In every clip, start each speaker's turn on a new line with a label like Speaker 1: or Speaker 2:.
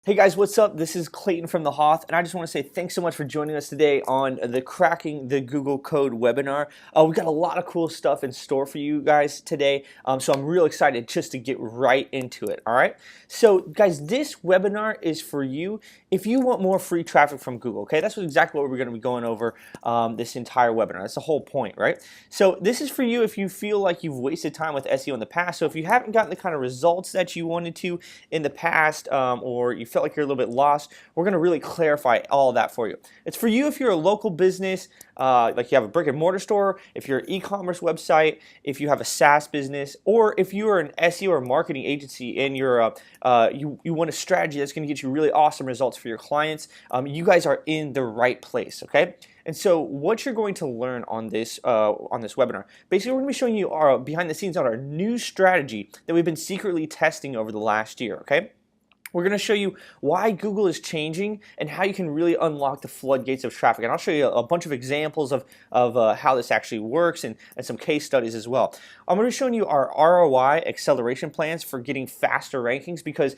Speaker 1: Hey guys, what's up? This is Clayton from the Hoth, and I just want to say thanks so much for joining us today on the Cracking the Google Code webinar. We've got a lot of cool stuff in store for you guys today, so I'm real excited just to get right into it, all right? So guys, this webinar is for you if you want more free traffic from Google, okay? That's exactly what we're going to be going over this entire webinar. That's the whole point, right? So this is for you if you feel like you've wasted time with SEO in the past. So if you haven't gotten the kind of results that you wanted to in the past, or you felt like you're a little bit lost, we're going to really clarify all of that for you. It's for you if you're a local business, like you have a brick and mortar store, if you're an e-commerce website, if you have a SaaS business, or if you are an SEO or marketing agency and you're you want a strategy that's going to get you really awesome results for your clients. You guys are in the right place, okay? And so what you're going to learn on this webinar, basically we're going to be showing you our behind the scenes on our new strategy that we've been secretly testing over the last year, okay? We're going to show you why Google is changing and how you can really unlock the floodgates of traffic. And I'll show you a bunch of examples of how this actually works and some case studies as well. I'm going to be showing you our ROI acceleration plans for getting faster rankings because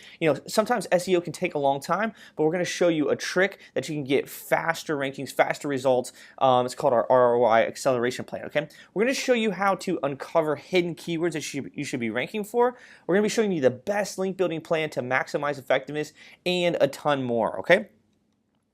Speaker 1: sometimes SEO can take a long time, but we're going to show you a trick that you can get faster rankings, faster results. It's called our ROI acceleration plan, okay? We're going to show you how to uncover hidden keywords that you should be ranking for. We're going to be showing you the best link building plan to maximize effectiveness and a ton more, okay?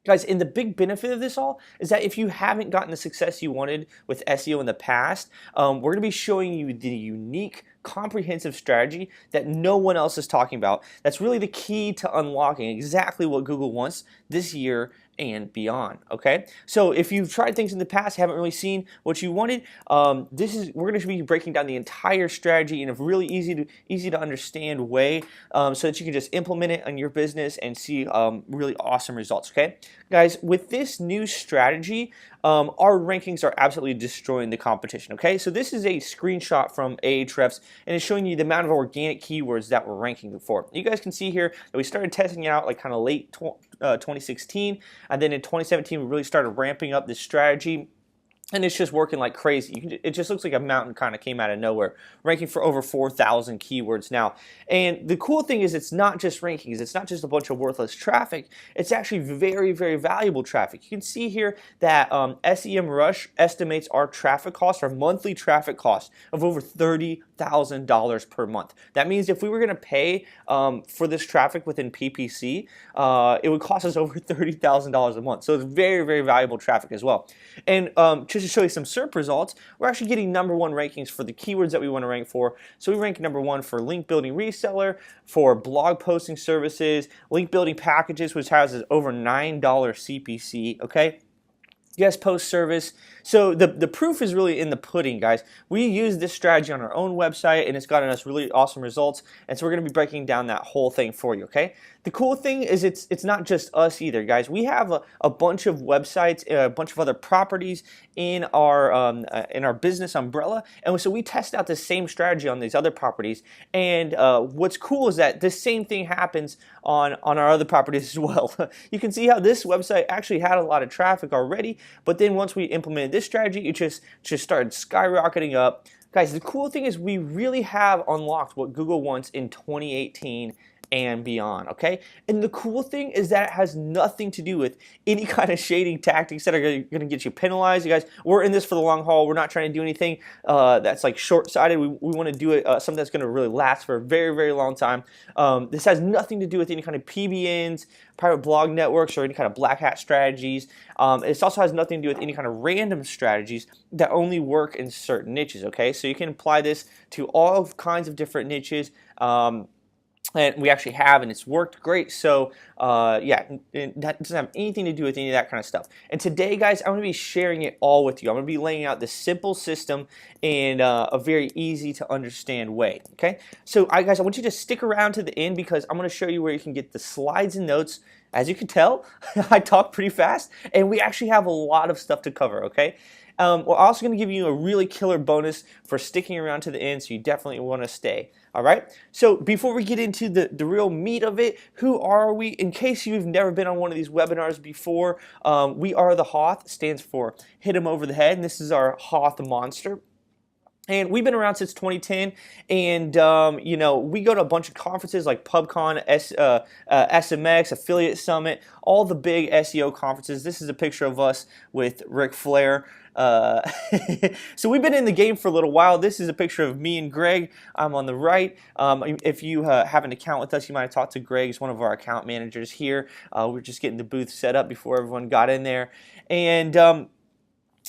Speaker 1: Guys, and the big benefit of this all is that if you haven't gotten the success you wanted with SEO in the past, we're going to be showing you the unique, comprehensive strategy that no one else is talking about. That's really the key to unlocking exactly what Google wants this year and beyond, okay? So if you've tried things in the past, haven't really seen what you wanted, we're going to be breaking down the entire strategy in a really easy to understand way, so that you can just implement it on your business and see really awesome results, okay? Guys, with this new strategy, our rankings are absolutely destroying the competition, okay? So this is a screenshot from Ahrefs, and it's showing you the amount of organic keywords that we're ranking for. You guys can see here that we started testing it out like kind of late 2016, and then in 2017 we really started ramping up this strategy. And it's just working like crazy. It just looks like a mountain kind of came out of nowhere, ranking for over 4,000 keywords now. And the cool thing is it's not just rankings. It's not just a bunch of worthless traffic. It's actually very, very valuable traffic. You can see here that SEMrush estimates our traffic cost, our monthly traffic cost of over $30,000 per month. That means if we were going to pay for this traffic within PPC, it would cost us over $30,000 a month. So it's very, very valuable traffic as well. And just to show you some SERP results, we're actually getting number one rankings for the keywords that we want to rank for. So we rank number one for link building reseller, for blog posting services, link building packages, which has over $9 CPC, okay? Guest post service. So the proof is really in the pudding, guys. We use this strategy on our own website, and it's gotten us really awesome results. And so we're going to be breaking down that whole thing for you, okay? The cool thing is it's not just us either, guys. We have a bunch of websites, a bunch of other properties in our business umbrella, and so we test out the same strategy on these other properties. And what's cool is that the same thing happens on our other properties as well. You can see how this website actually had a lot of traffic already, but then once we implemented this strategy, it just started skyrocketing up. Guys, the cool thing is we really have unlocked what Google wants in 2018 and beyond, okay? And the cool thing is that it has nothing to do with any kind of shading tactics that are going to get you penalized. You guys, we're in this for the long haul. We're not trying to do anything that's like short-sighted. We want to do it something that's going to really last for a very, very long time. This has nothing to do with any kind of PBNs, private blog networks, or any kind of black hat strategies. It also has nothing to do with any kind of random strategies that only work in certain niches, okay? So you can apply this to all kinds of different niches. And we actually have, and it's worked great. So yeah, that doesn't have anything to do with any of that kind of stuff. And today, guys, I'm going to be sharing it all with you. I'm going to be laying out this simple system in a very easy to understand way, okay? So guys, I want you to stick around to the end because I'm going to show you where you can get the slides and notes. As you can tell, I talk pretty fast, and we actually have a lot of stuff to cover, okay? We're also going to give you a really killer bonus for sticking around to the end, so you definitely want to stay. All right? So before we get into the real meat of it, who are we? In case you've never been on one of these webinars before, we are the Hoth, stands for Hit 'em Over the Head, and this is our Hoth Monster. And we've been around since 2010, and you know, we go to a bunch of conferences like PubCon, SMX, Affiliate Summit, all the big SEO conferences. This is a picture of us with Ric Flair. Uh, so we've been in the game for a little while. This is a picture of me and Greg. I'm on the right. If you have an account with us, you might have talked to Greg. He's one of our account managers here. We're just getting the booth set up before everyone got in there. And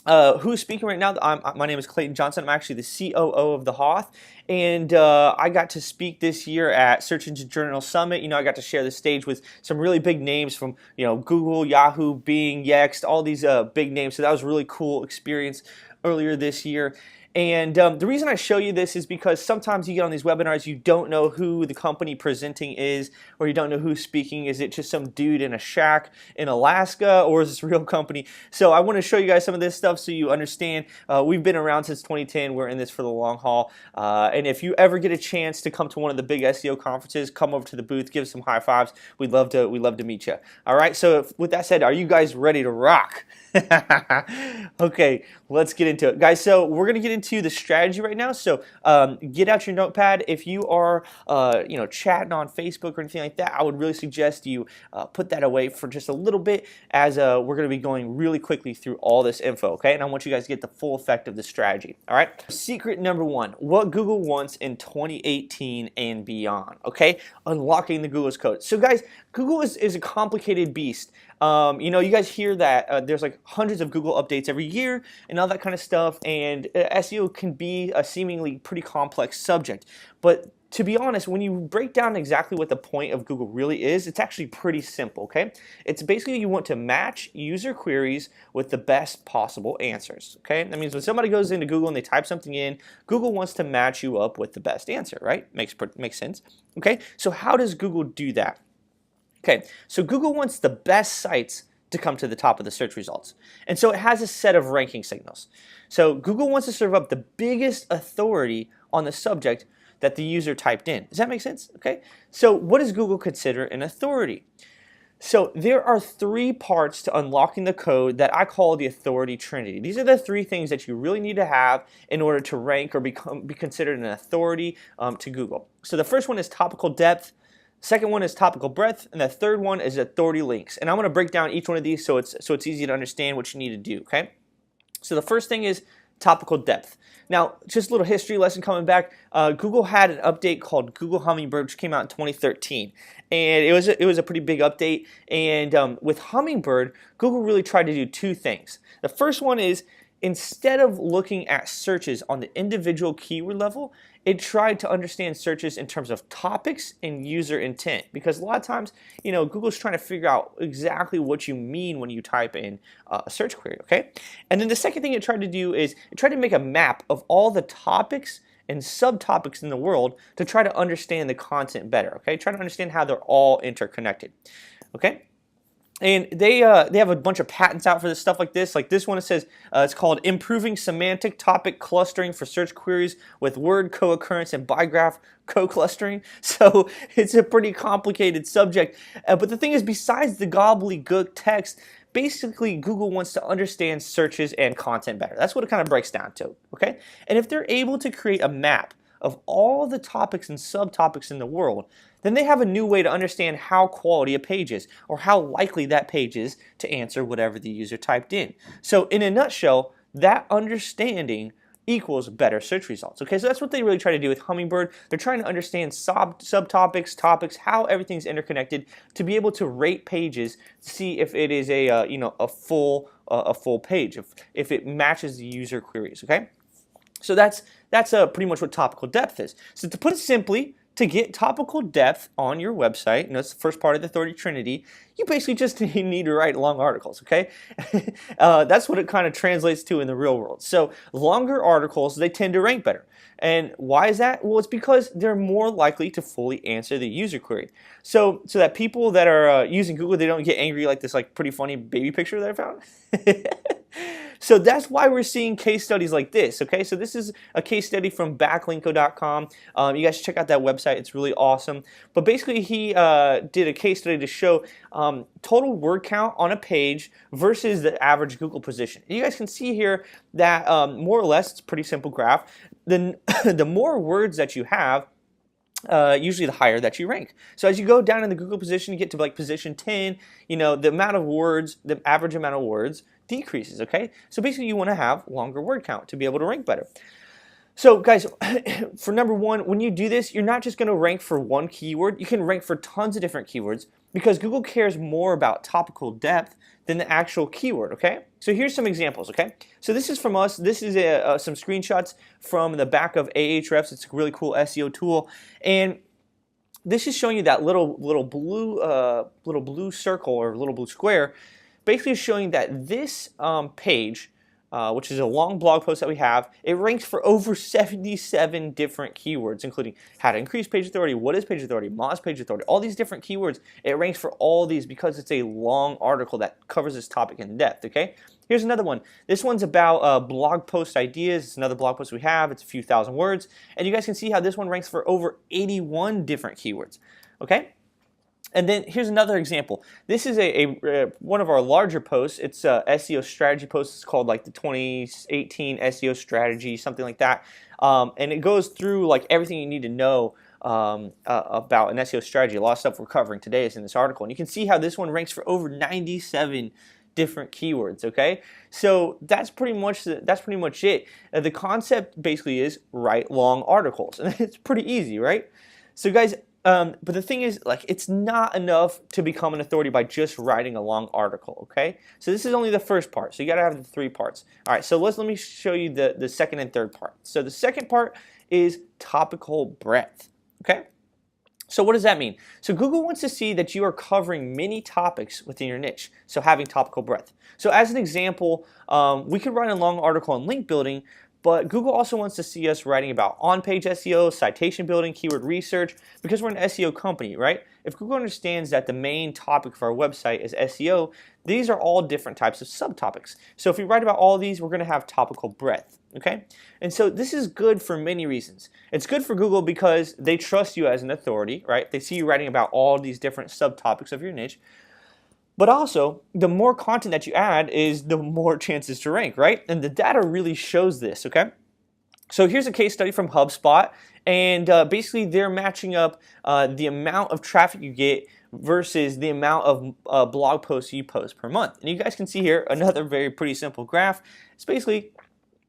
Speaker 1: who's speaking right now? My name is Clayton Johnson. I'm actually the COO of the Hoth, and I got to speak this year at Search Engine Journal Summit. You know, I got to share the stage with some really big names from, you know, Google, Yahoo, Bing, Yext, all these big names. So that was a really cool experience earlier this year. And the reason I show you this is because sometimes you get on these webinars, you don't know who the company presenting is, or you don't know who's speaking. Is it just some dude in a shack in Alaska, or is this a real company? So I want to show you guys some of this stuff so you understand. We've been around since 2010. We're in this for the long haul. And if you ever get a chance to come to one of the big SEO conferences, come over to the booth, give us some high fives. We'd love to meet you. All right. So with that said, are you guys ready to rock? Okay, let's get into it, guys. So we're gonna get into the strategy right now. So get out your notepad. If you are you know, chatting on Facebook or anything like that, I would really suggest you put that away for just a little bit, as we're gonna be going really quickly through all this info. Okay, and I want you guys to get the full effect of the strategy. All right. Secret number one: what Google wants in 2018 and beyond. Okay, unlocking the Google's code. So guys, Google is a complicated beast. You know, you guys hear that there's like hundreds of Google updates every year and all that kind of stuff, and SEO can be a seemingly pretty complex subject. But to be honest, when you break down exactly what the point of Google really is, it's actually pretty simple, okay? It's basically you want to match user queries with the best possible answers, okay? That means when somebody goes into Google and they type something in, Google wants to match you up with the best answer, right? Makes sense, okay? So how does Google do that? Okay, so Google wants the best sites to come to the top of the search results. And so it has a set of ranking signals. So Google wants to serve up the biggest authority on the subject that the user typed in. Does that make sense? Okay, so what does Google consider an authority? So there are three parts to unlocking the code that I call the authority trinity. These are the three things that you really need to have in order to rank or be considered an authority to Google. So the first one is topical depth. Second one is topical breadth, and the third one is authority links. And I'm going to break down each one of these so it's easy to understand what you need to do, okay? So the first thing is topical depth. Now, just a little history lesson coming back. Google had an update called Google Hummingbird, which came out in 2013, and it was a pretty big update. And with Hummingbird, Google really tried to do two things. The first one is, instead of looking at searches on the individual keyword level, it tried to understand searches in terms of topics and user intent. Because a lot of times, you know, Google's trying to figure out exactly what you mean when you type in a search query, okay? And then the second thing it tried to do is it tried to make a map of all the topics and subtopics in the world to try to understand the content better, okay? Try to understand how they're all interconnected, okay? And they have a bunch of patents out for this stuff like this. Like this one, it says it's called Improving Semantic Topic Clustering for Search Queries with Word Co-occurrence and Bigraph Co-clustering. So it's a pretty complicated subject. But the thing is, besides the gobbledygook text, basically Google wants to understand searches and content better. That's what it kind of breaks down to, okay? And if they're able to create a map of all the topics and subtopics in the world, then they have a new way to understand how quality a page is, or how likely that page is to answer whatever the user typed in. So in a nutshell, that understanding equals better search results. Okay, so that's what they really try to do with Hummingbird. They're trying to understand subtopics, topics, how everything's interconnected, to be able to rate pages to see if it is a you know, a full page, if it matches the user queries. Okay, so that's pretty much what topical depth is. So to put it simply, to get topical depth on your website, and that's the first part of the authority trinity, you basically just need to write long articles, okay? That's what it kind of translates to in the real world. So longer articles, they tend to rank better. And why is that? Well, it's because they're more likely to fully answer the user query. So that people that are using Google, they don't get angry like this like pretty funny baby picture that I found. So that's why we're seeing case studies like this, okay? So this is a case study from backlinko.com. You guys should check out that website. It's really awesome. But basically, he did a case study to show total word count on a page versus the average Google position. You guys can see here that more or less, it's a pretty simple graph. the the more words that you have, usually the higher that you rank. So as you go down in the Google position, you get to like position 10, the amount of words, the average amount of words decreases, okay? So basically you want to have longer word count to be able to rank better. So guys, for number one, when you do this, you're not just going to rank for one keyword. You can rank for tons of different keywords because Google cares more about topical depth than the actual keyword, okay? So here's some examples, okay? So this is from us. This is some screenshots from the back of Ahrefs. It's a really cool SEO tool. And this is showing you that little blue circle or little blue square, basically showing that this page, which is a long blog post that we have, it ranks for over 77 different keywords, including how to increase page authority, what is page authority, Moz page authority, all these different keywords. It ranks for all these because it's a long article that covers this topic in depth, okay? Here's another one. This one's about blog post ideas. It's another blog post we have. It's a few thousand words. And you guys can see how this one ranks for over 81 different keywords, okay? And then here's another example. This is one of our larger posts. It's a SEO strategy post. It's called like the 2018 SEO strategy, something like that. And it goes through like everything you need to know about an SEO strategy. A lot of stuff we're covering today is in this article. And you can see how this one ranks for over 97 different keywords, okay? So that's pretty much it. The concept basically is write long articles. And it's pretty easy, right? So guys, but the thing is, like, it's not enough to become an authority by just writing a long article, okay? So this is only the first part, so you gotta have the 3 parts. All right, so let me show you the second and third part. So the second part is topical breadth, okay? So what does that mean? So Google wants to see that you are covering many topics within your niche, so having topical breadth. So as an example, we could write a long article on link building, but Google also wants to see us writing about on-page SEO, citation building, keyword research, because we're an SEO company, right? If Google understands that the main topic of our website is SEO, these are all different types of subtopics. So if we write about all of these, we're going to have topical breadth, okay? And so this is good for many reasons. It's good for Google because they trust you as an authority, right? They see you writing about all these different subtopics of your niche. But also, the more content that you add is the more chances to rank, right? And the data really shows this, okay? So here's a case study from HubSpot, and basically they're matching up the amount of traffic you get versus the amount of blog posts you post per month. And you guys can see here another very pretty simple graph. It's basically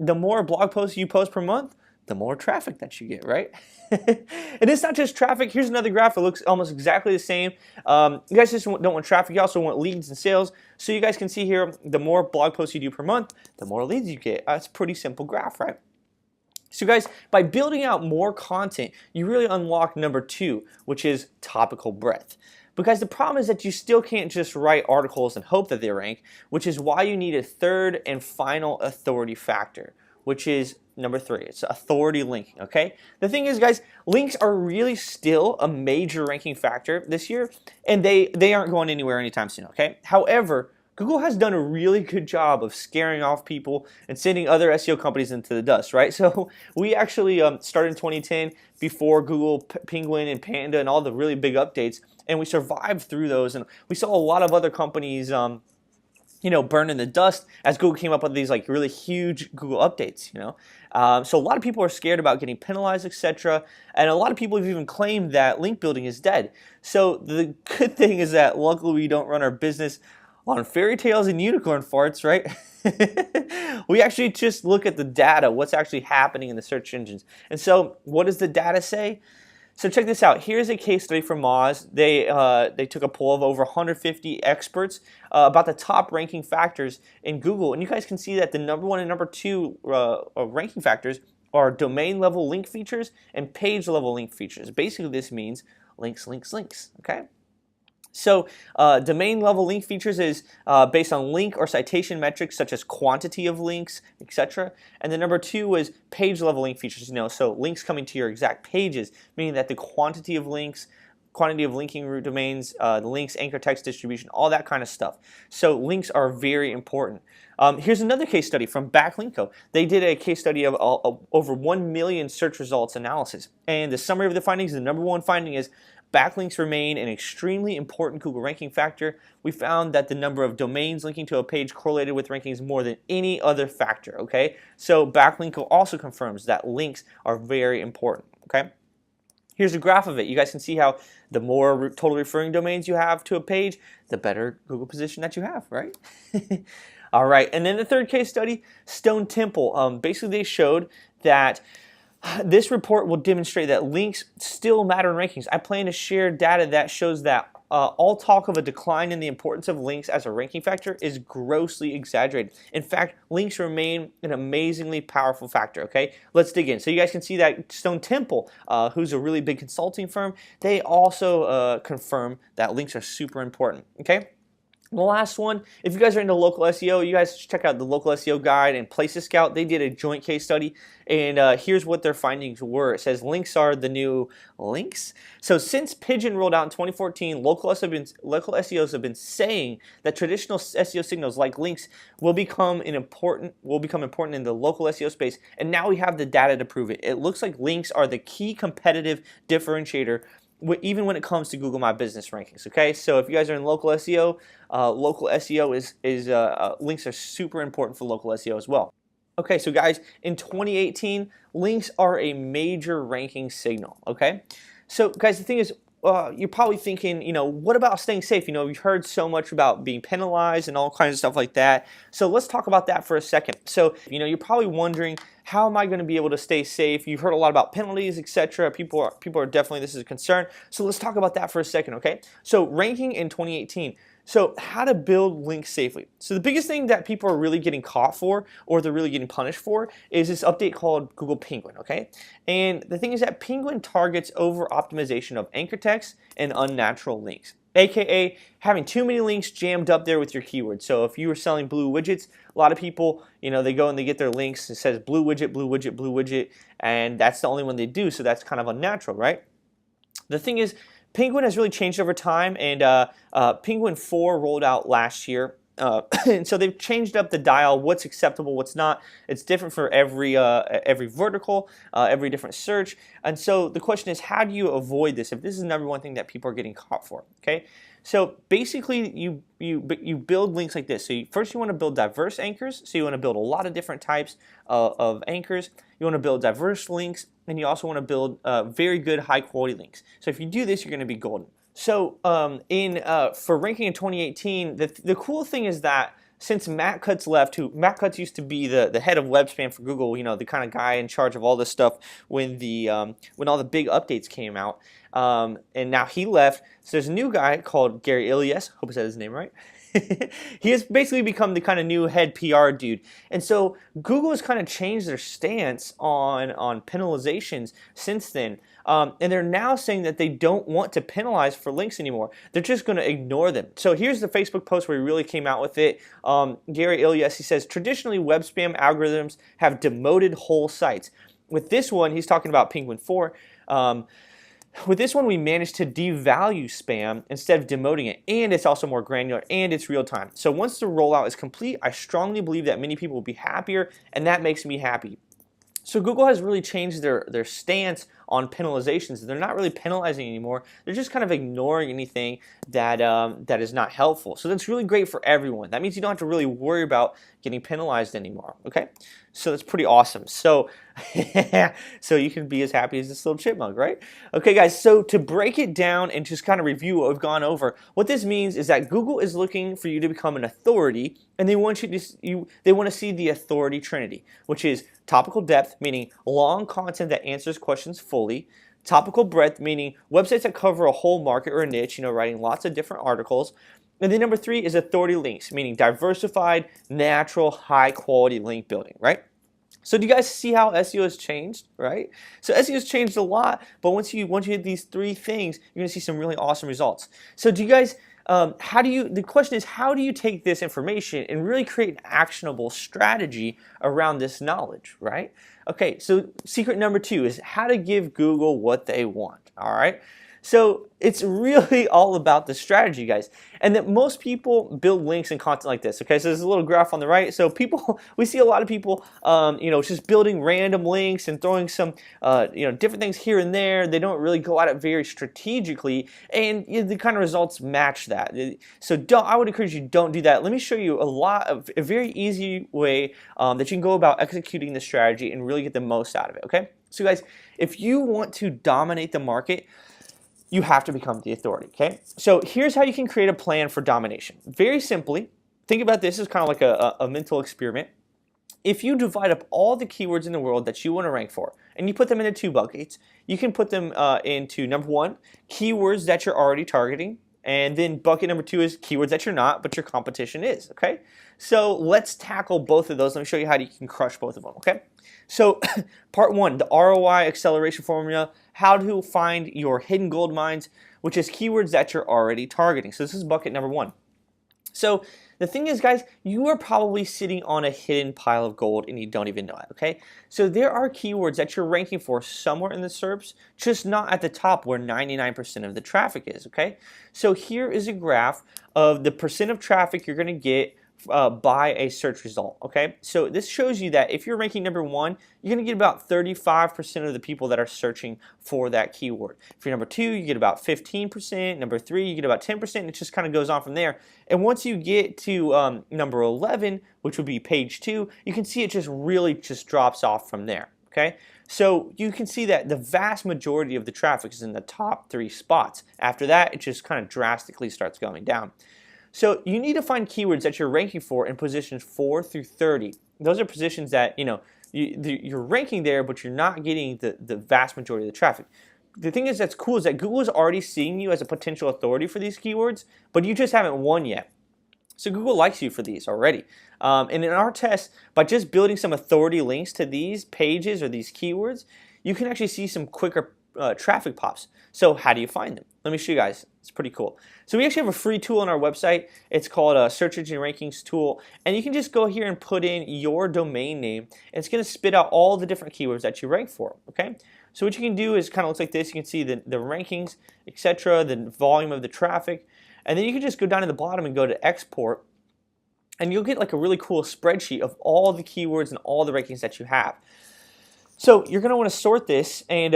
Speaker 1: the more blog posts you post per month, the more traffic that you get, right? And it's not just traffic. Here's another graph that looks almost exactly the same. You guys just don't want traffic. You also want leads and sales. So you guys can see here, the more blog posts you do per month, the more leads you get. It's a pretty simple graph, right? So guys, by building out more content, you really unlock number 2, which is topical breadth. Because the problem is that you still can't just write articles and hope that they rank, which is why you need a third and final authority factor, which is number 3. It's authority linking, okay? The thing is, guys, links are really still a major ranking factor this year, and they aren't going anywhere anytime soon, okay? However, Google has done a really good job of scaring off people and sending other SEO companies into the dust, right? So we actually started in 2010 before Google, Penguin, and Panda and all the really big updates, and we survived through those, and we saw a lot of other companies burn in the dust as Google came up with these like really huge Google updates, So a lot of people are scared about getting penalized, etc. And a lot of people have even claimed that link building is dead. So the good thing is that luckily we don't run our business on fairy tales and unicorn farts, right? We actually just look at the data, what's actually happening in the search engines. And so what does the data say? So check this out. Here's a case study from Moz. They took a poll of over 150 experts about the top ranking factors in Google. And you guys can see that the number 1 and number 2 ranking factors are domain level link features and page level link features. Basically, this means links, links, links, okay? So domain level link features is based on link or citation metrics such as quantity of links, etc. And the number 2 is page level link features, so links coming to your exact pages, meaning that the quantity of links, quantity of linking root domains, the links, anchor text distribution, all that kind of stuff. So links are very important. Here's another case study from Backlinko. They did a case study of over 1 million search results analysis. And the summary of the findings, the number 1 finding is backlinks remain an extremely important Google ranking factor. We found that the number of domains linking to a page correlated with rankings more than any other factor, okay? So backlink also confirms that links are very important, okay? Here's a graph of it. You guys can see how the more total referring domains you have to a page, the better Google position that you have, right? All right, and then the third case study, Stone Temple. Basically, they showed that this report will demonstrate that links still matter in rankings. I plan to share data that shows that all talk of a decline in the importance of links as a ranking factor is grossly exaggerated. In fact, links remain an amazingly powerful factor, okay? Let's dig in. So you guys can see that Stone Temple, who's a really big consulting firm, they also confirm that links are super important, okay? The last one, if you guys are into local SEO, you guys should check out the Local SEO Guide and Places Scout. They did a joint case study, and here's what their findings were. It says links are the new links. So since Pigeon rolled out in 2014, local SEOs have been saying that traditional SEO signals like links will become important in the local SEO space, and now we have the data to prove it. It looks like links are the key competitive differentiator even when it comes to Google My Business rankings, okay? So if you guys are in local SEO links are super important for local SEO as well. Okay, so guys, in 2018, links are a major ranking signal, okay? So guys, the thing is, you're probably thinking, what about staying safe? You've heard so much about being penalized and all kinds of stuff like that. So let's talk about that for a second. So, you're probably wondering, how am I going to be able to stay safe? You've heard a lot about penalties, etc. People are definitely, this is a concern. So let's talk about that for a second, okay? So ranking in 2018. So how to build links safely. So the biggest thing that people are really getting caught for, or they're really getting punished for, is this update called Google Penguin, okay? And the thing is that Penguin targets over optimization of anchor text and unnatural links, aka having too many links jammed up there with your keywords. So if you were selling blue widgets, a lot of people, they go and they get their links, it says blue widget, blue widget, blue widget, and that's the only one they do, so that's kind of unnatural, right? The thing is, Penguin has really changed over time, and Penguin 4 rolled out last year. And so they've changed up the dial, what's acceptable, what's not. It's different for every vertical, every different search. And so the question is, how do you avoid this if this is the number one thing that people are getting caught for, okay? So basically, you build links like this. So first you want to build diverse anchors. So you want to build a lot of different types of anchors. You want to build diverse links, and you also want to build very good high quality links. So if you do this, you're going to be golden. So for ranking in 2018, the cool thing is that since Matt Cutts left, Matt Cutts used to be the head of web spam for Google, the kind of guy in charge of all this stuff when all the big updates came out, and now he left. So there's a new guy called Gary Illyes. Hope I said his name right. He has basically become the kind of new head PR dude. And so Google has kind of changed their stance on penalizations since then. And they're now saying that they don't want to penalize for links anymore. They're just going to ignore them. So here's the Facebook post where he really came out with it. Gary Illyes, he says, traditionally web spam algorithms have demoted whole sites. With this one, he's talking about Penguin 4. With this one, we managed to devalue spam instead of demoting it, and it's also more granular, and it's real time. So once the rollout is complete, I strongly believe that many people will be happier, and that makes me happy. So Google has really changed their stance on penalizations. They're not really penalizing anymore. They're just kind of ignoring anything that is not helpful. So that's really great for everyone. That means you don't have to really worry about getting penalized anymore, okay? So that's pretty awesome. So, so you can be as happy as this little chipmunk, right? Okay, guys, so to break it down and just kind of review what we've gone over, what this means is that Google is looking for you to become an authority, and they want they want to see the authority trinity, which is topical depth, meaning long content that answers questions fully, topical breadth, meaning websites that cover a whole market or a niche, writing lots of different articles. And then number 3 is authority links, meaning diversified, natural, high-quality link building, right? So do you guys see how SEO has changed, right? So SEO has changed a lot, but once you hit these 3 things, you're going to see some really awesome results. So do you guys, the question is, how do you take this information and really create an actionable strategy around this knowledge, right? Okay, so secret number 2 is how to give Google what they want, all right? So it's really all about the strategy, guys. And that most people build links and content like this. Okay, so there's a little graph on the right. So people, we see a lot of people, just building random links and throwing some, different things here and there. They don't really go at it very strategically, and the kind of results match that. So I would encourage you, don't do that. Let me show you a very easy way that you can go about executing the strategy and really get the most out of it. Okay, so guys, if you want to dominate the market, you have to become the authority, okay? So here's how you can create a plan for domination. Very simply, think about this as kind of like a mental experiment. If you divide up all the keywords in the world that you want to rank for, and you put them into two buckets, you can put them into number one, keywords that you're already targeting, and then bucket number two is keywords that you're not, but your competition is, okay? So let's tackle both of those. Let me show you how you can crush both of them, okay? So part one, the ROI acceleration formula, how to find your hidden gold mines, which is keywords that you're already targeting. So this is bucket number one. So the thing is, guys, you are probably sitting on a hidden pile of gold and you don't even know it, okay? So there are keywords that you're ranking for somewhere in the SERPs, just not at the top where 99% of the traffic is, okay? So here is a graph of the percent of traffic you're going to get by a search result, okay? So this shows you that if you're ranking number one, you're going to get about 35% of the people that are searching for that keyword. If you're number two, you get about 15%. Number three, you get about 10%. It just kind of goes on from there. And once you get to number 11, which would be page two, you can see it just really just drops off from there, okay? So you can see that the vast majority of the traffic is in the top three spots. After that, it just kind of drastically starts going down. So you need to find keywords that you're ranking for in positions 4 through 30. Those are positions that you're ranking there, but you're not getting the vast majority of the traffic. The thing that's cool is that Google is already seeing you as a potential authority for these keywords, but you just haven't won yet. So Google likes you for these already. And in our test, by just building some authority links to these pages or these keywords, you can actually see some quicker traffic pops. So how do you find them? Let me show you guys. It's pretty cool. So we actually have a free tool on our website. It's called a Search Engine Rankings tool. And you can just go here and put in your domain name. And it's going to spit out all the different keywords that you rank for. Okay. So what you can do is kind of looks like this. You can see the rankings, etc., the volume of the traffic. And then you can just go down to the bottom and go to export. And you'll get like a really cool spreadsheet of all the keywords and all the rankings that you have. So you're going to want to sort this and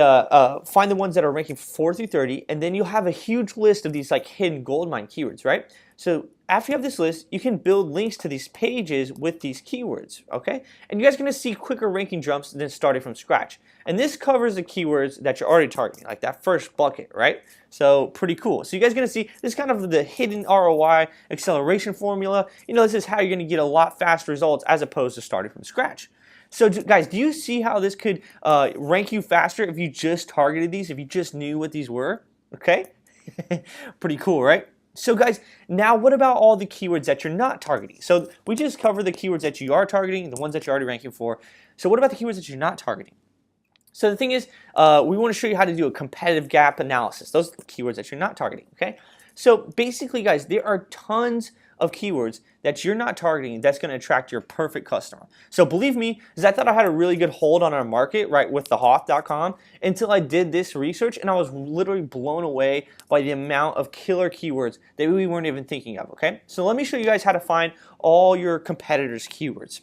Speaker 1: find the ones that are ranking 4 through 30, and then you'll have a huge list of these like hidden goldmine keywords, right? So after you have this list, you can build links to these pages with these keywords, okay? And you guys are going to see quicker ranking jumps than starting from scratch. And this covers the keywords that you're already targeting, like that first bucket, right? So pretty cool. So you guys are going to see this kind of the hidden ROI acceleration formula. This is how you're going to get a lot faster results as opposed to starting from scratch. So guys, do you see how this could rank you faster if you just targeted these, if you just knew what these were? Okay, pretty cool, right? So guys, now what about all the keywords that you're not targeting? So we just covered the keywords that you are targeting, the ones that you're already ranking for. So what about the keywords that you're not targeting? So the thing is, we want to show you how to do a competitive gap analysis. Those are the keywords that you're not targeting, okay? So basically, guys, there are tons of keywords that you're not targeting that's going to attract your perfect customer. So believe me, because I thought I had a really good hold on our market, right, with thehoth.com until I did this research, and I was literally blown away by the amount of killer keywords that we weren't even thinking of, okay? So let me show you guys how to find all your competitors' keywords.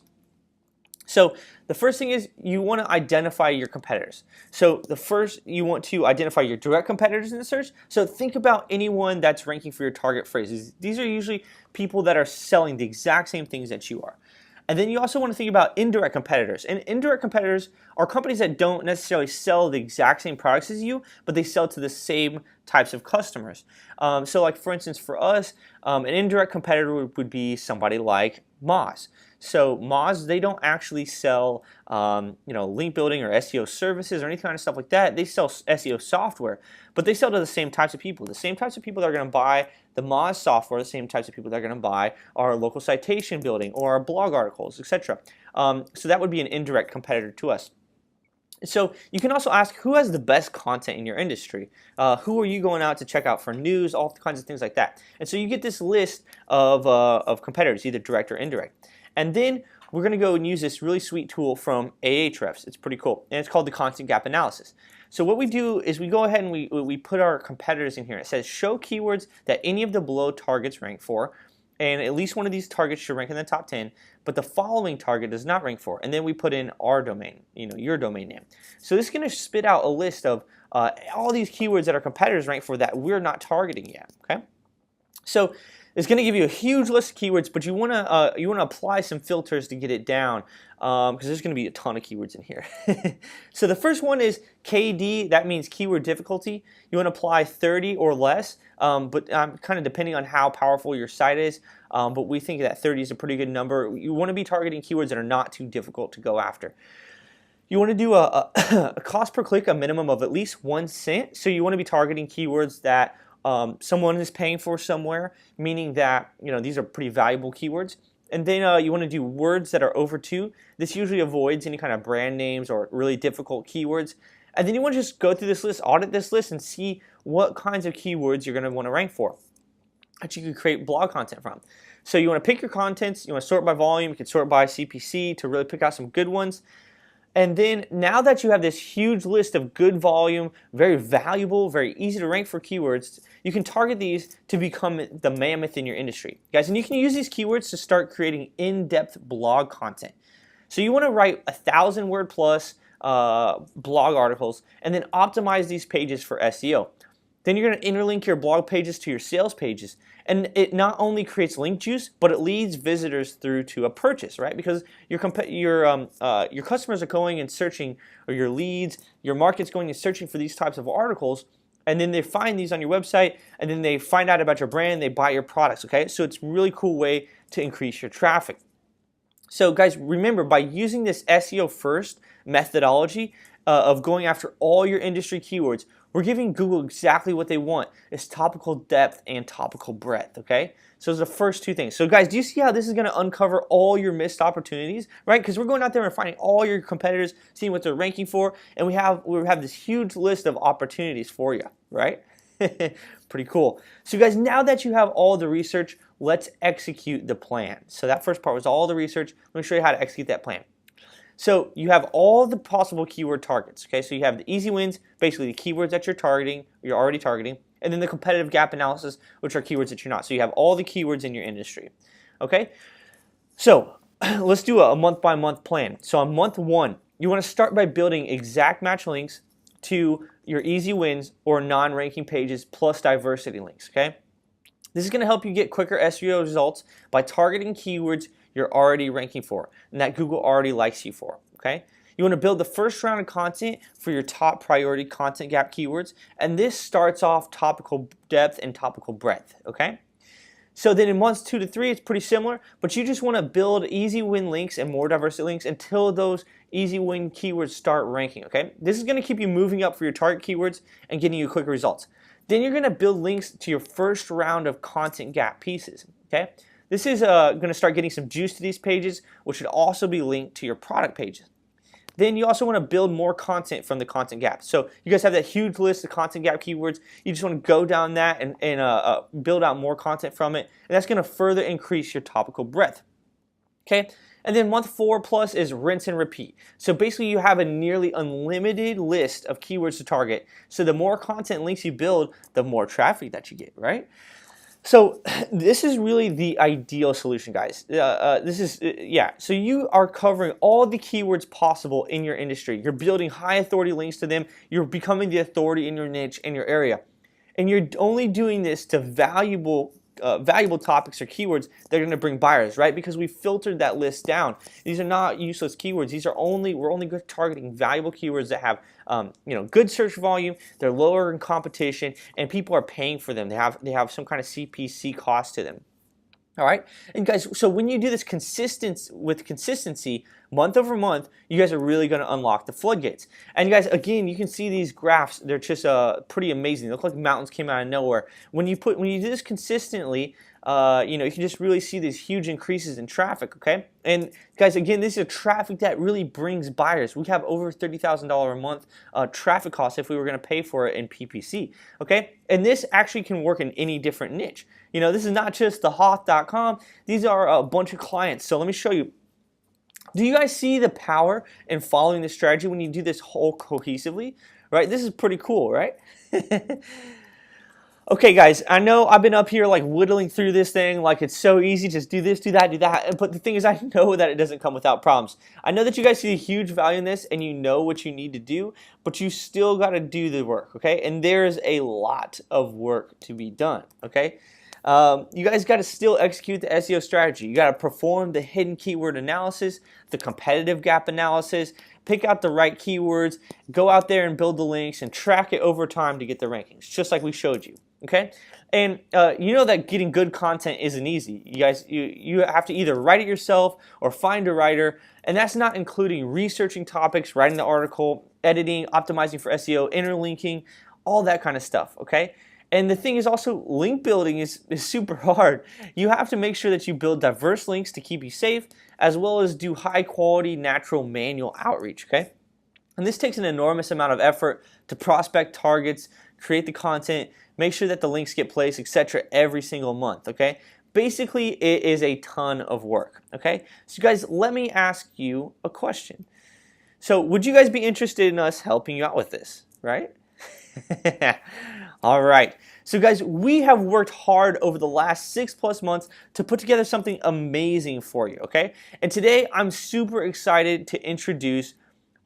Speaker 1: So the first thing is you want to identify your competitors. So the first, you want to identify your direct competitors in the search. So think about anyone that's ranking for your target phrases. These are usually people that are selling the exact same things that you are. And then you also want to think about indirect competitors. And indirect competitors are companies that don't necessarily sell the exact same products as you, but they sell to the same types of customers. So like for instance, for us, an indirect competitor would be somebody like Moz. So Moz, they don't actually sell link building or SEO services or any kind of stuff like that. They sell SEO software, but they sell to the same types of people. The same types of people that are going to buy the Moz software, the same types of people that are going to buy our local citation building or our blog articles, etc. So that would be an indirect competitor to us. So you can also ask, who has the best content in your industry? Who are you going out to check out for news, all kinds of things like that. And so you get this list of competitors, either direct or indirect. And then we're going to go and use this really sweet tool from Ahrefs. It's pretty cool, and it's called the content gap analysis. So what we do is we go ahead and we put our competitors in here. It says show keywords that any of the below targets rank for, and at least one of these targets should rank in the top 10, but the following target does not rank for. And then we put in our domain, your domain name. So this is going to spit out a list of all these keywords that our competitors rank for that we're not targeting yet. Okay, so it's going to give you a huge list of keywords, but you want to apply some filters to get it down, because there's going to be a ton of keywords in here. So the first one is KD. That means keyword difficulty. You want to apply 30 or less, but kind of depending on how powerful your site is. But we think that 30 is a pretty good number. You want to be targeting keywords that are not too difficult to go after. You want to do a cost per click, a minimum of at least 1 cent. So you want to be targeting keywords that someone is paying for somewhere, meaning that these are pretty valuable keywords. And then you want to do words that are over 2. This usually avoids any kind of brand names or really difficult keywords. And then you want to just go through this list, audit this list, and see what kinds of keywords you're going to want to rank for that you could create blog content from. So you want to pick your contents, you want to sort by volume, you can sort by CPC to really pick out some good ones. And then now that you have this huge list of good volume, very valuable, very easy to rank for keywords, you can target these to become the mammoth in your industry. Guys, and you can use these keywords to start creating in-depth blog content. So you want to write 1,000 word plus blog articles and then optimize these pages for SEO. Then you're going to interlink your blog pages to your sales pages. And it not only creates link juice, but it leads visitors through to a purchase, right? Because your customers are going and searching, or your leads, your market's going and searching for these types of articles, and then they find these on your website, and then they find out about your brand, they buy your products, okay? So it's a really cool way to increase your traffic. So guys, remember, by using this SEO first methodology of going after all your industry keywords, we're giving Google exactly what they want. It's topical depth and topical breadth, okay? So those are the first two things. So guys, do you see how this is going to uncover all your missed opportunities, right? Because we're going out there and finding all your competitors, seeing what they're ranking for, and we have this huge list of opportunities for you, right? Pretty cool. So guys, now that you have all the research, let's execute the plan. So that first part was all the research. Let me show you how to execute that plan. So you have all the possible keyword targets, okay? So you have the easy wins, basically the keywords that you're already targeting, and then the competitive gap analysis, which are keywords that you're not. So you have all the keywords in your industry, okay? So let's do a month-by-month plan. So on month 1, you want to start by building exact match links to your easy wins or non-ranking pages plus diversity links, okay? This is going to help you get quicker SEO results by targeting keywords you're already ranking for and that Google already likes you for, okay? You want to build the first round of content for your top priority content gap keywords, and this starts off topical depth and topical breadth, okay? So then in months 2 to 3, it's pretty similar, but you just want to build easy win links and more diversity links until those easy win keywords start ranking, okay? This is going to keep you moving up for your target keywords and getting you quicker results. Then you're going to build links to your first round of content gap pieces, okay? This is going to start getting some juice to these pages, which should also be linked to your product pages. Then you also want to build more content from the content gap. So you guys have that huge list of content gap keywords. You just want to go down that and build out more content from it. And that's going to further increase your topical breadth. Okay? And then month 4 plus is rinse and repeat. So basically you have a nearly unlimited list of keywords to target. So the more content links you build, the more traffic that you get, right? So this is really the ideal solution, guys. So you are covering all the keywords possible in your industry. You're building high authority links to them. You're becoming the authority in your niche, in your area. And you're only doing this to valuable topics or keywords that are going to bring buyers, right? Because we filtered that list down. These are not useless keywords. We're only targeting valuable keywords that have good search volume. They're lower in competition, and people are paying for them. They have some kind of CPC cost to them. All right, and guys, so when you do this consistency, month over month, you guys are really going to unlock the floodgates. And guys, again, you can see these graphs; they're just pretty amazing. They look like mountains came out of nowhere. When you do this consistently, you can just really see these huge increases in traffic. Okay, and guys, again, this is a traffic that really brings buyers. We have over $30,000 a month traffic costs if we were going to pay for it in PPC. Okay, and this actually can work in any different niche. This is not just the Hoth.com. These are a bunch of clients. So let me show you. Do you guys see the power in following this strategy when you do this whole cohesively? Right? This is pretty cool, right? Okay, guys, I know I've been up here like whittling through this thing like it's so easy, just do this, do that, do that. But the thing is, I know that it doesn't come without problems. I know that you guys see a huge value in this and you know what you need to do, but you still got to do the work, okay? And there's a lot of work to be done, okay? You guys got to still execute the SEO strategy. You got to perform the hidden keyword analysis, the competitive gap analysis, pick out the right keywords, go out there and build the links and track it over time to get the rankings, just like we showed you. Okay, and you know that getting good content isn't easy. You guys, you have to either write it yourself or find a writer, and that's not including researching topics, writing the article, editing, optimizing for SEO, interlinking, all that kind of stuff. Okay. And the thing is also, link building is super hard. You have to make sure that you build diverse links to keep you safe, as well as do high quality, natural manual outreach, okay? And this takes an enormous amount of effort to prospect targets, create the content, make sure that the links get placed, etc. every single month, okay? Basically, it is a ton of work, okay? So guys, let me ask you a question. So would you guys be interested in us helping you out with this, right? All right. So guys, we have worked hard over the last 6+ months to put together something amazing for you, okay? And today I'm super excited to introduce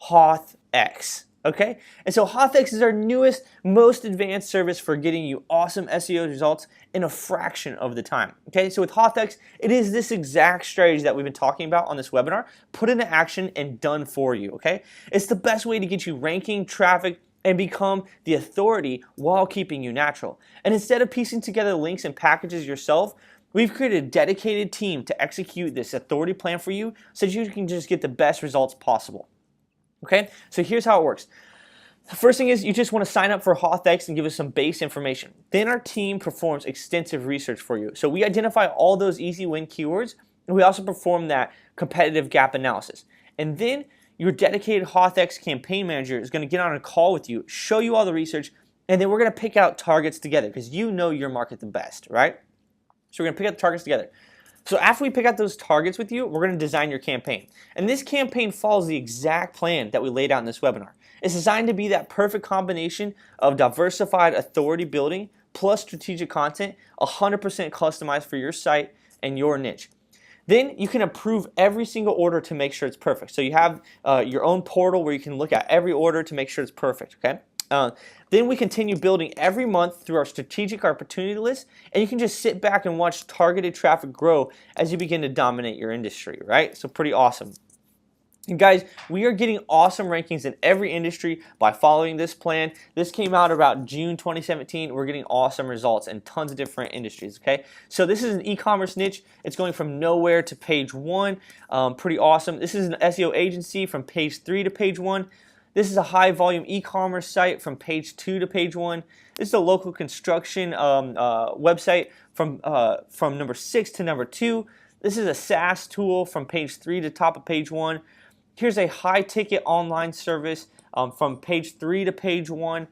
Speaker 1: HauthX, okay? And so HauthX is our newest, most advanced service for getting you awesome SEO results in a fraction of the time, okay? So with HauthX, it is this exact strategy that we've been talking about on this webinar, put into action and done for you, okay? It's the best way to get you ranking, traffic, and become the authority while keeping you natural. And instead of piecing together links and packages yourself, we've created a dedicated team to execute this authority plan for you so that you can just get the best results possible. Okay, so here's how it works. The first thing is you just want to sign up for HauthX and give us some base information. Then our team performs extensive research for you. So we identify all those easy win keywords, and we also perform that competitive gap analysis. And then your dedicated HauthX campaign manager is going to get on a call with you, show you all the research, and then we're going to pick out targets together because you know your market the best, right? So we're going to pick out the targets together. So after we pick out those targets with you, we're going to design your campaign. And this campaign follows the exact plan that we laid out in this webinar. It's designed to be that perfect combination of diversified authority building plus strategic content, 100% customized for your site and your niche. Then you can approve every single order to make sure it's perfect. So you have your own portal where you can look at every order to make sure it's perfect, okay? Then we continue building every month through our strategic opportunity list, and you can just sit back and watch targeted traffic grow as you begin to dominate your industry, right? So pretty awesome. And guys, we are getting awesome rankings in every industry by following this plan. This came out about June 2017. We're getting awesome results in tons of different industries, okay? So this is an e-commerce niche. It's going from nowhere to page 1. Pretty awesome. This is an SEO agency from page 3 to page 1. This is a high volume e-commerce site from page 2 to page 1. This is a local construction website from number 6 to number 2. This is a SaaS tool from page 3 to top of page 1. Here's a high ticket online service from page 3 to page 1.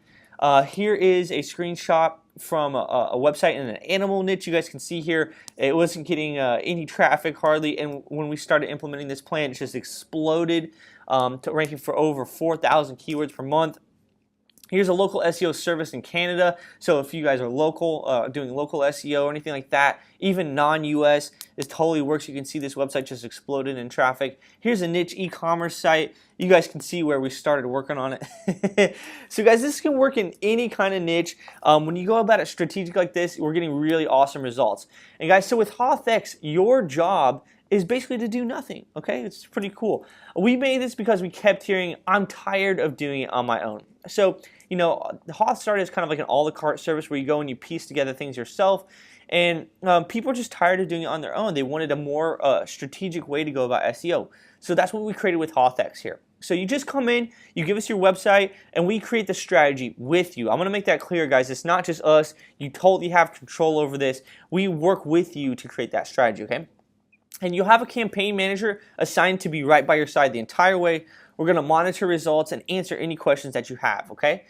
Speaker 1: Here is a screenshot from a website in an animal niche. You guys can see here it wasn't getting any traffic hardly, and when we started implementing this plan, it just exploded to ranking for over 4,000 keywords per month. Here's a local SEO service in Canada. So if you guys are local, doing local SEO or anything like that, even non-US, this totally works. You can see this website just exploded in traffic. Here's a niche e-commerce site. You guys can see where we started working on it. So guys, this can work in any kind of niche. When you go about it strategic like this, we're getting really awesome results. And guys, so with HauthX, your job is basically to do nothing, okay? It's pretty cool. We made this because we kept hearing, I'm tired of doing it on my own. So, you know, the Hoth started as kind of like an a la carte service where you go and you piece together things yourself. And people are just tired of doing it on their own. They wanted a more strategic way to go about SEO. So that's what we created with HauthX here. So you just come in, you give us your website, and we create the strategy with you. I'm going to make that clear, guys. It's not just us. You totally have control over this. We work with you to create that strategy, okay? And you'll have a campaign manager assigned to be right by your side the entire way. We're going to monitor results and answer any questions that you have, okay?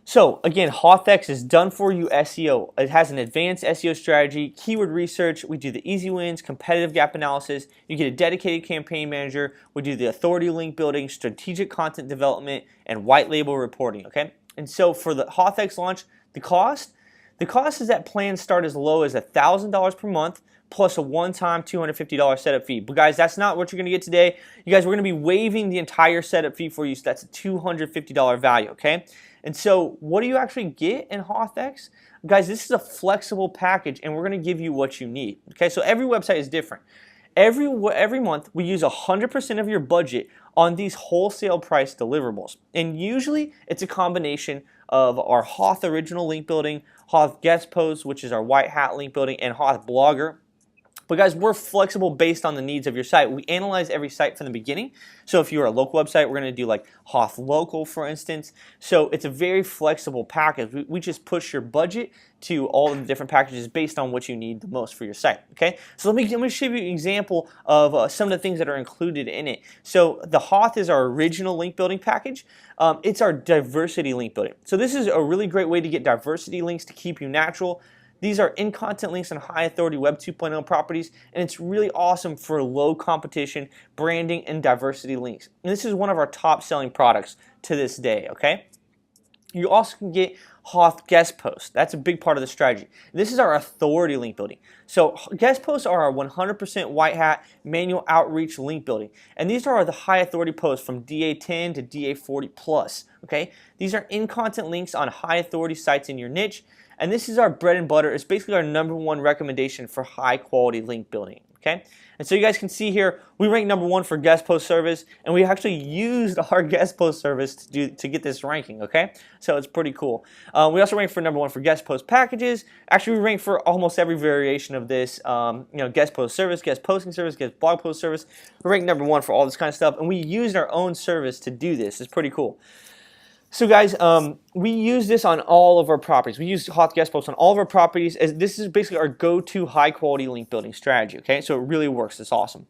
Speaker 1: So again, Hothex is done for you SEO. It has an advanced SEO strategy, keyword research. We do the easy wins, competitive gap analysis. You get a dedicated campaign manager. We do the authority link building, strategic content development, and white label reporting. Okay. And so for the Hothex launch, the cost is that plans start as low as $1,000 per month plus a one-time $250 setup fee. But guys, that's not what you're going to get today. You guys, we're going to be waiving the entire setup fee for you, so that's a $250 value, okay? And so what do you actually get in Hothex? Guys, this is a flexible package, and we're going to give you what you need, okay? So every website is different. Every month, we use 100% of your budget on these wholesale price deliverables. And usually, it's a combination of our Hoth original link building, Hoth guest posts, which is our white hat link building, and Hoth blogger. But guys, we're flexible based on the needs of your site. We analyze every site from the beginning. So if you're a local website, we're going to do like Hoth Local, for instance. So it's a very flexible package. We just push your budget to all of the different packages based on what you need the most for your site. Okay. So let me show you an example of some of the things that are included in it. So the Hoth is our original link building package. It's our diversity link building. So this is a really great way to get diversity links to keep you natural. These are in-content links on high-authority Web 2.0 properties, and it's really awesome for low competition, branding, and diversity links. And this is one of our top-selling products to this day, okay? You also can get Hoth guest posts. That's a big part of the strategy. This is our authority link building. So guest posts are our 100% white hat manual outreach link building. And these are the high authority posts from DA10 to DA40 plus, okay? These are in-content links on high authority sites in your niche. And this is our bread and butter. It's basically our #1 recommendation for high quality link building, okay? And so you guys can see here, we rank #1 for guest post service, and we actually used our guest post service to get this ranking, okay? So it's pretty cool. We also rank for #1 for guest post packages. Actually, we rank for almost every variation of this, guest post service, guest posting service, guest blog post service. We rank #1 for all this kind of stuff, and we used our own service to do this. It's pretty cool. So guys, we use this on all of our properties. We use Hoth guest posts on all of our properties, as this is basically our go-to high-quality link building strategy, okay? So it really works. It's awesome.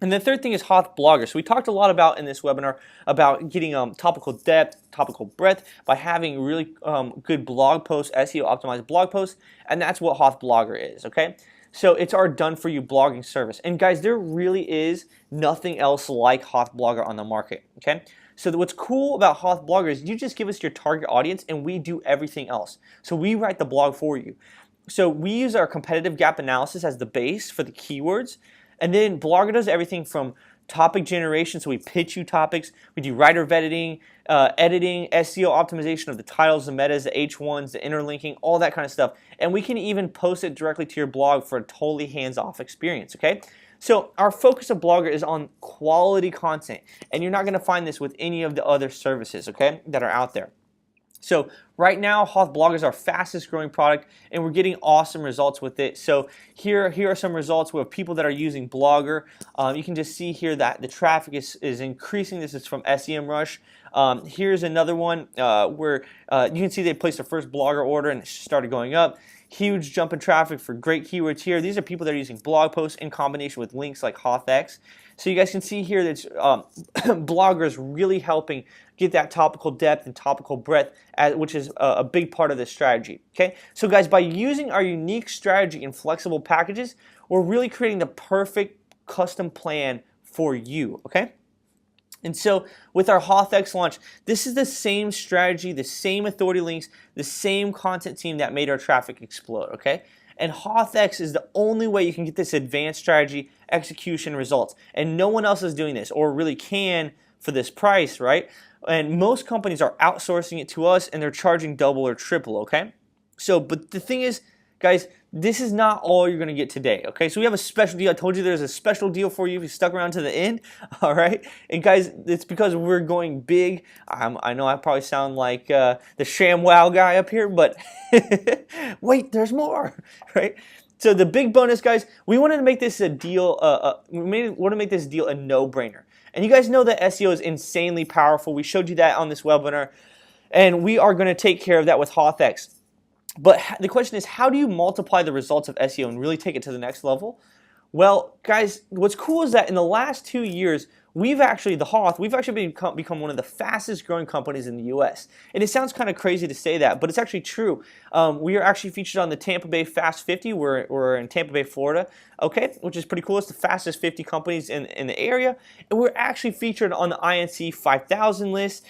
Speaker 1: And the third thing is Hoth blogger. So we talked a lot about in this webinar about getting topical depth, topical breadth by having really good blog posts, SEO optimized blog posts, and that's what Hoth blogger is, okay? So it's our done-for-you blogging service. And guys, there really is nothing else like Hoth blogger on the market, okay? So what's cool about Hoth blogger is you just give us your target audience and we do everything else. So we write the blog for you. So we use our competitive gap analysis as the base for the keywords. And then Blogger does everything from topic generation, so we pitch you topics. We do writer editing, SEO optimization of the titles, the metas, the H1s, the interlinking, all that kind of stuff. And we can even post it directly to your blog for a totally hands-off experience, okay? So our focus of Blogger is on quality content, and you're not going to find this with any of the other services, okay, that are out there. So right now, Hoth Blogger is our fastest growing product, and we're getting awesome results with it. So here are some results with people that are using Blogger. You can just see here that the traffic is increasing. This is from SEMrush. Here's another one where you can see they placed their first Blogger order and it started going up. Huge jump in traffic for great keywords here. These are people that are using blog posts in combination with links like Hothex. So you guys can see here that Blogger is really helping get that topical depth and topical breadth, which is a big part of this strategy. Okay, so guys, by using our unique strategy and flexible packages, we're really creating the perfect custom plan for you. Okay. And so with our Hothex launch, this is the same strategy, the same authority links, the same content team that made our traffic explode, okay? And Hothex is the only way you can get this advanced strategy, execution, results. And no one else is doing this, or really can for this price, right? And most companies are outsourcing it to us, and they're charging double or triple, okay? So, but the thing is, guys, this is not all you're going to get today, okay? So we have a special deal. I told you there's a special deal for you if you stuck around to the end, all right? And guys, it's because we're going big. I know I probably sound like the ShamWow guy up here, but wait, there's more, right? So the big bonus, guys, we wanted to make this a deal. We want to make this deal a no-brainer. And you guys know that SEO is insanely powerful. We showed you that on this webinar, and we are going to take care of that with Hothex. But the question is, how do you multiply the results of SEO and really take it to the next level? Well, guys, what's cool is that in the last 2 years, we've actually become one of the fastest growing companies in the U.S. And it sounds kind of crazy to say that, but it's actually true. We are actually featured on the Tampa Bay Fast 50. We're in Tampa Bay, Florida, okay, which is pretty cool. It's the fastest 50 companies in the area. And we're actually featured on the INC 5000 list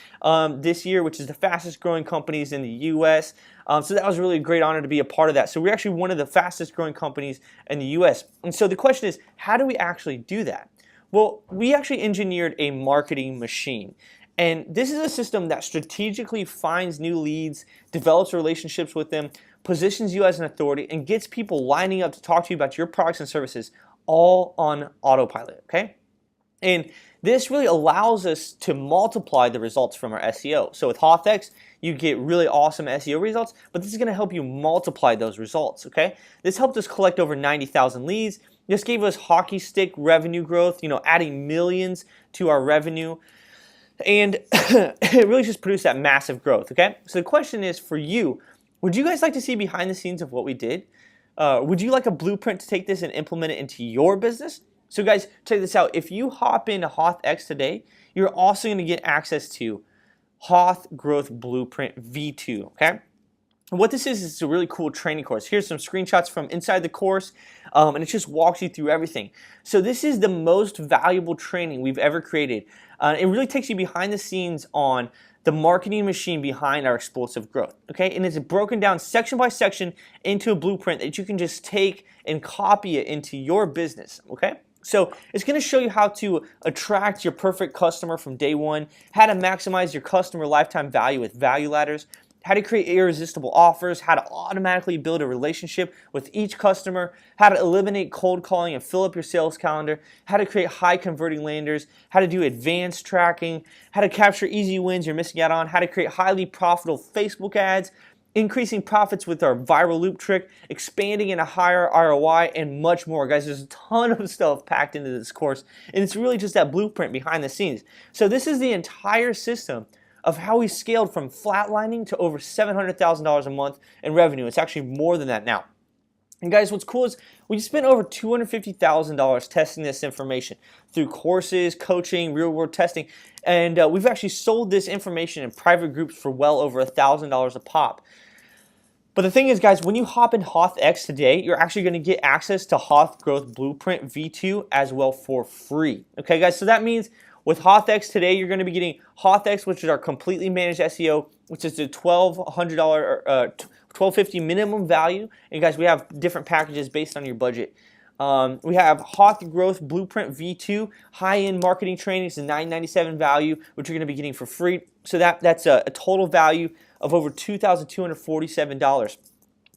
Speaker 1: this year, which is the fastest growing companies in the U.S. So that was really a great honor to be a part of that. So we're actually one of the fastest growing companies in the U.S. And so the question is, how do we actually do that? Well, we actually engineered a marketing machine. And this is a system that strategically finds new leads, develops relationships with them, positions you as an authority, and gets people lining up to talk to you about your products and services all on autopilot, okay? And this really allows us to multiply the results from our SEO. So with HauthX, you get really awesome SEO results, but this is going to help you multiply those results, okay? This helped us collect over 90,000 leads. This gave us hockey stick revenue growth, adding millions to our revenue. And it really just produced that massive growth, okay? So the question is for you, would you guys like to see behind the scenes of what we did? Would you like a blueprint to take this and implement it into your business? So guys, check this out. If you hop into HauthX today, you're also going to get access to Hoth Growth Blueprint V2, okay? And what this is it's a really cool training course. Here's some screenshots from inside the course, and it just walks you through everything. So this is the most valuable training we've ever created. It really takes you behind the scenes on the marketing machine behind our explosive growth, okay? And it's broken down section by section into a blueprint that you can just take and copy it into your business, okay? So it's going to show you how to attract your perfect customer from day one, how to maximize your customer lifetime value with value ladders, how to create irresistible offers, how to automatically build a relationship with each customer, how to eliminate cold calling and fill up your sales calendar, how to create high converting landers, how to do advanced tracking, how to capture easy wins you're missing out on, how to create highly profitable Facebook ads, increasing profits with our viral loop trick, expanding in a higher ROI, and much more. Guys, there's a ton of stuff packed into this course, and it's really just that blueprint behind the scenes. So this is the entire system of how we scaled from flatlining to over $700,000 a month in revenue. It's actually more than that now. And guys, what's cool is we spent over $250,000 testing this information through courses, coaching, real-world testing, and we've actually sold this information in private groups for well over $1,000 a pop. But the thing is, guys, when you hop in HauthX today, you're actually going to get access to Hoth Growth Blueprint V2 as well for free. Okay, guys, so that means with HauthX today, you're going to be getting HauthX, which is our completely managed SEO, which is the $1,250 minimum value. And guys, we have different packages based on your budget. We have Hoth Growth Blueprint V2, high-end marketing training. It's a $997 value, which you're going to be getting for free. So that's a total value of over $2,247.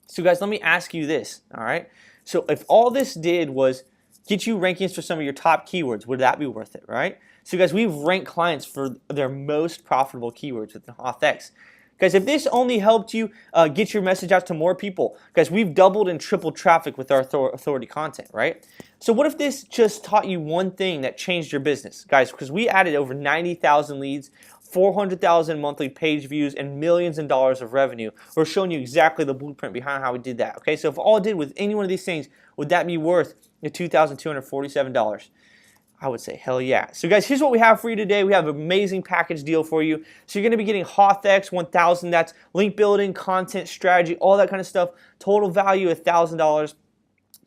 Speaker 1: So guys, let me ask you this, all right? So if all this did was get you rankings for some of your top keywords, would that be worth it, right? So guys, we've ranked clients for their most profitable keywords within HauthX. Guys, if this only helped you get your message out to more people, guys, we've doubled and tripled traffic with our authority content, right? So what if this just taught you one thing that changed your business? Guys, because we added over 90,000 leads, 400,000 monthly page views, and millions in dollars of revenue. We're showing you exactly the blueprint behind how we did that, okay? So if all it did with any one of these things, would that be worth the $2,247? I would say hell yeah. So guys, here's what we have for you today. We have an amazing package deal for you. So you're going to be getting HauthX 1000. That's link building, content strategy, all that kind of stuff. Total value $1,000.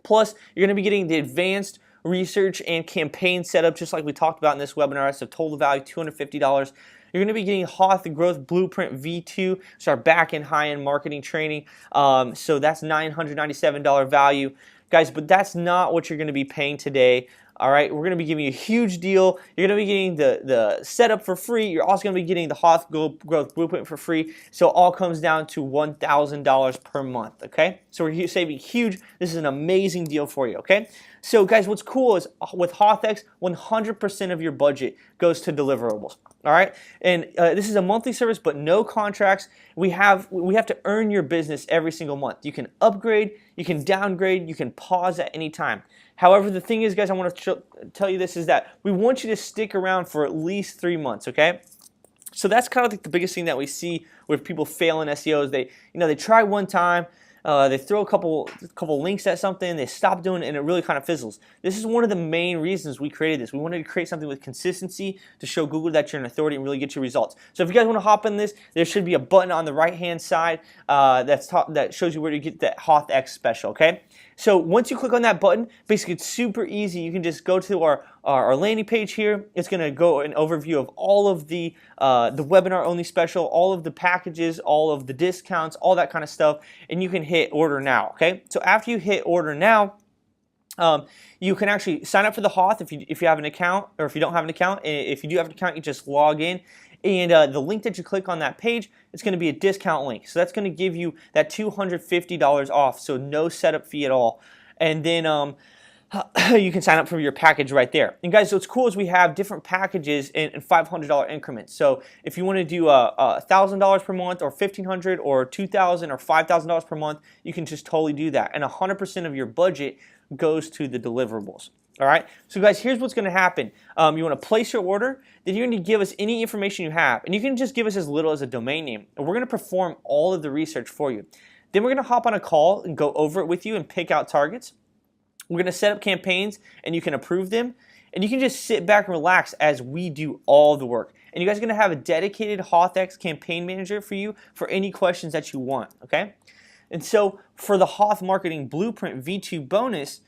Speaker 1: Plus, you're going to be getting the advanced research and campaign setup, just like we talked about in this webinar. So total value $250. You're going to be getting Hoth Growth Blueprint V2, so our back-end high-end marketing training. So that's $997 value. Guys, but that's not what you're going to be paying today. All right, we're going to be giving you a huge deal. You're going to be getting the setup for free. You're also going to be getting the Hoth Growth Blueprint for free. So it all comes down to $1,000 per month, okay? So we're saving huge. This is an amazing deal for you, okay? So guys, what's cool is with HauthX, 100% of your budget goes to deliverables. All right, and this is a monthly service, but no contracts. We have to earn your business every single month. You can upgrade, you can downgrade, you can pause at any time. However, the thing is, guys, I want to tell you this is that we want you to stick around for at least 3 months. Okay, so that's kind of like the biggest thing that we see with people fail in SEO is they try one time. they throw a couple links at something, they stop doing it, and it really kind of fizzles. This is one of the main reasons we created this. We wanted to create something with consistency to show Google that you're an authority and really get your results. So if you guys want to hop in this, there should be a button on the right-hand side that shows you where to get that HauthX special, okay? So once you click on that button, basically it's super easy. You can just go to our landing page here. It's going to go an overview of all of the webinar only special, all of the packages, all of the discounts, all that kind of stuff, and you can hit order now, okay? So after you hit order now, you can actually sign up for the Hoth if you have an account, or if you don't have an account. If you do have an account, you just log in. And the link that you click on that page, it's going to be a discount link. So that's going to give you that $250 off, so no setup fee at all. And then you can sign up for your package right there. And guys, what's cool is we have different packages in $500 increments. So if you want to do $1,000 per month, or $1,500, or $2,000, or $5,000 per month, you can just totally do that. And 100% of your budget goes to the deliverables. All right, so guys, here's what's going to happen. You want to place your order, then you're going to give us any information you have, and you can just give us as little as a domain name, and we're going to perform all of the research for you. Then we're going to hop on a call and go over it with you and pick out targets. We're going to set up campaigns, and you can approve them, and you can just sit back and relax as we do all the work. And you guys are going to have a dedicated HauthX campaign manager for you for any questions that you want, okay? And so for the Hoth Marketing Blueprint V2 bonus,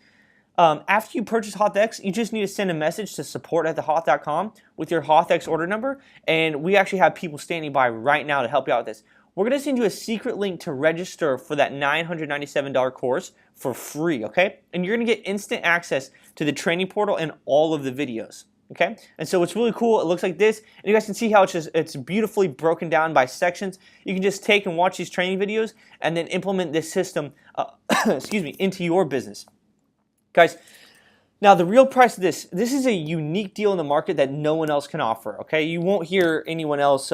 Speaker 1: after you purchase HauthX, you just need to send a message to support@thehoth.com with your HauthX order number, and we actually have people standing by right now to help you out with this. We're going to send you a secret link to register for that $997 course for free, okay? And you're going to get instant access to the training portal and all of the videos, okay? And so it's really cool. It looks like this, and you guys can see how it's beautifully broken down by sections. You can just take and watch these training videos and then implement this system, excuse me, into your business. Guys, now the real price of this is a unique deal in the market that no one else can offer, okay? You won't hear anyone else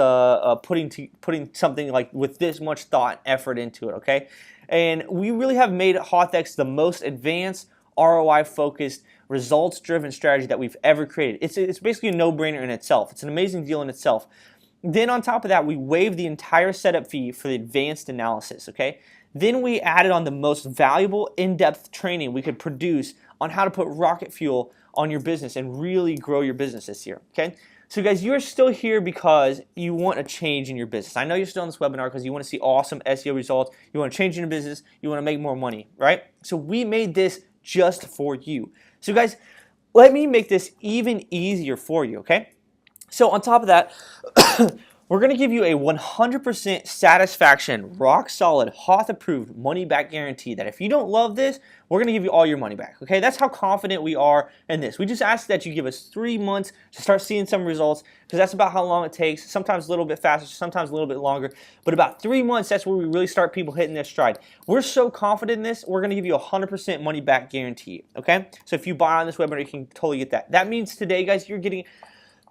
Speaker 1: putting something like with this much thought and effort into it, okay? And we really have made HauthX the most advanced, ROI-focused, results-driven strategy that we've ever created. It's basically a no-brainer in itself. It's an amazing deal in itself. Then on top of that, we waived the entire setup fee for the advanced analysis, okay? Then we added on the most valuable in-depth training we could produce on how to put rocket fuel on your business and really grow your business this year, okay? So guys, you're still here because you want a change in your business. I know you're still on this webinar because you want to see awesome SEO results, you want to change in your business, you want to make more money, right? So we made this just for you. So guys, let me make this even easier for you, okay? So on top of that, we're going to give you a 100% satisfaction, rock solid, Hoth approved money back guarantee that if you don't love this, we're going to give you all your money back. Okay, that's how confident we are in this. We just ask that you give us 3 months to start seeing some results, because that's about how long it takes. Sometimes a little bit faster, sometimes a little bit longer, but about 3 months, that's where we really start people hitting their stride. We're so confident in this, we're going to give you a 100% money back guarantee. Okay, so if you buy on this webinar, you can totally get that. That means today, guys, you're getting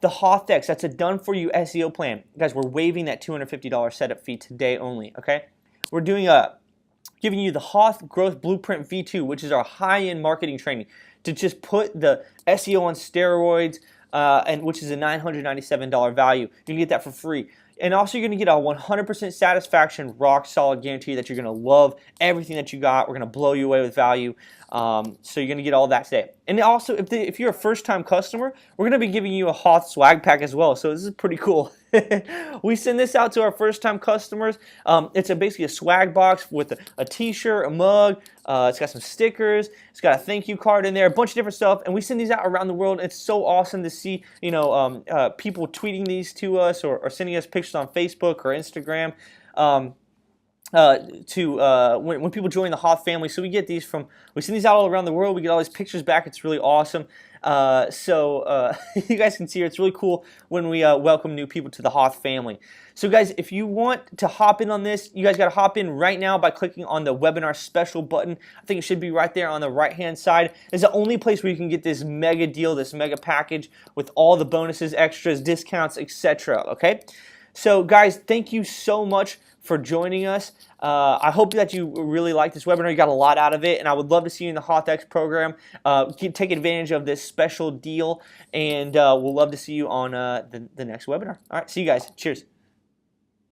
Speaker 1: the HauthX, that's a done-for-you SEO plan. Guys, we're waiving that $250 setup fee today only, okay? We're giving you the Hoth Growth Blueprint V2, which is our high-end marketing training to just put the SEO on steroids, and which is a $997 value. You can get that for free. And also you're going to get a 100% satisfaction, rock solid guarantee that you're going to love everything that you got. We're going to blow you away with value. So you're going to get all that today. And also, if you're a first-time customer, we're going to be giving you a Hoth swag pack as well. So this is pretty cool. We send this out to our first-time customers. It's basically a swag box with a t-shirt, a mug. It's got some stickers. It's got a thank you card in there, a bunch of different stuff. And we send these out around the world. It's so awesome to see, people tweeting these to us or sending us pictures on Facebook or Instagram. When people join the Hoth family. So we send these out all around the world. We get all these pictures back. It's really awesome. You guys can see here, it's really cool when we welcome new people to the Hoth family. So guys, if you want to hop in on this, you guys got to hop in right now by clicking on the webinar special button. I think it should be right there on the right hand side. It's the only place where you can get this mega deal, this mega package with all the bonuses, extras, discounts, etc. Okay? So guys, thank you so much for joining us. I hope that you really liked this webinar. You got a lot out of it, and I would love to see you in the HauthX program. Take advantage of this special deal, and we'll love to see you on the next webinar. All right, see you guys. Cheers.